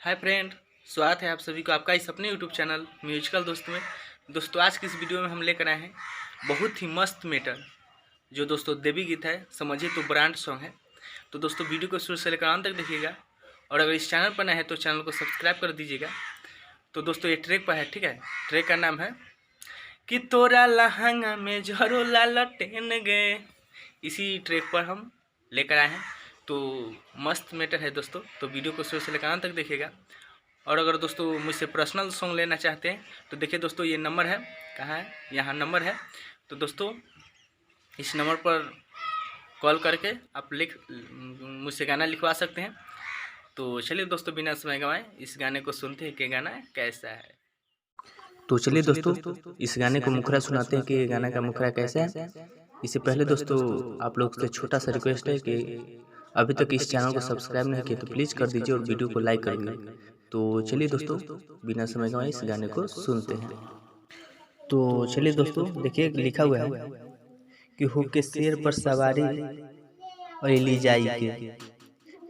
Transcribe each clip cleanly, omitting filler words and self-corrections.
Hi friend, स्वागत है आप सभी को आपका इस अपने यूट्यूब चैनल म्यूजिकल दोस्त में। दोस्तों आज की इस वीडियो में हम लेकर आए हैं बहुत ही मस्त मेटर, जो दोस्तों देवी गीत है, समझिए तो ब्रांड सॉन्ग है। तो दोस्तों वीडियो को शुरू से लेकर अंत तक देखिएगा और अगर इस चैनल पर नए हैं तो चैनल को सब्सक्राइब कर दीजिएगा। तो दोस्तों ये ट्रैक पर है, ठीक है। ट्रैक का नाम है कि तोरा लहंगा में झरो लटन गए। इसी ट्रैक पर हम लेकर आए हैं। तो मस्त मैटर है दोस्तों, तो वीडियो को शुरू से लेकर अंत तक देखिएगा। और अगर दोस्तों मुझसे पर्सनल सॉन्ग लेना चाहते हैं तो देखिए दोस्तों ये नंबर है, कहाँ है, यहाँ नंबर है। तो दोस्तों इस नंबर पर कॉल करके आप मुझसे गाना लिखवा सकते हैं। तो चलिए दोस्तों बिना समय गंवाए इस गाने को सुनते हैं कि गाना कैसा है। तो चलिए दोस्तों इस गाने को मुखरा सुनाते हैं कि गाना का मुखरा कैसा है। इससे पहले दोस्तों आप लोग से छोटा सा रिक्वेस्ट है कि अभी तक इस चैनल को सब्सक्राइब नहीं किया तो प्लीज़ कर दीजिए और वीडियो को लाइक कर दीजिए। तो चलिए दोस्तों बिना समय गंवाए इस गाने को सुनते हैं। तो चलिए दोस्तों देखिए लिखा हुआ है कि होके शेर पर सवारी और ली जाई के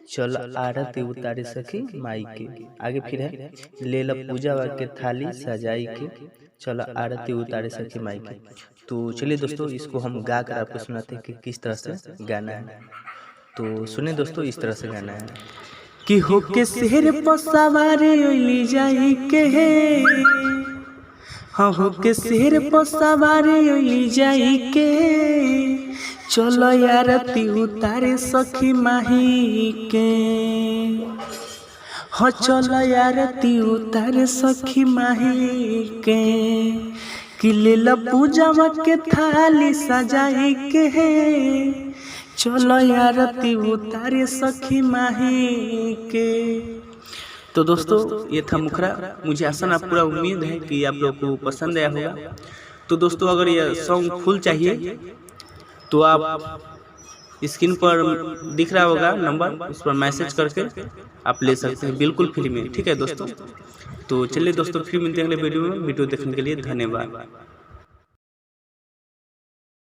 चल आरती उतारे सखी माई के। आगे फिर है ले ला पूजा के थाली सजाई के चल आरती उतारे सखी माई के। तो चलिए दोस्तों इसको हम गा कर आपको सुनाते हैं कि किस तरह से गाना है। तो सुने दोस्तों इस तरह से गाना है कि होके शेर पर सवारी ली जाई के, हाँ होके शेर पर सवारी ली जाई के चलो आरती उतारे सखी माही के, हो चलो आरती उतारे सखी माही के कि ले ला पूजा के थाली सजाई के चलो आरती उतारे सखी माही के। तो दोस्तों ये था मुखरा। मुझे आसान पूरा उम्मीद है कि आप लोग को पसंद आया होगा। तो दोस्तों अगर ये सॉन्ग फुल चाहिए तो आप स्क्रीन पर दिख रहा होगा नंबर, उस पर मैसेज करके आप ले सकते हैं बिल्कुल फ्री में, ठीक है दोस्तों। तो चलिए दोस्तों फिर मिलते हैं अगले वीडियो में। वीडियो देखने के लिए धन्यवाद।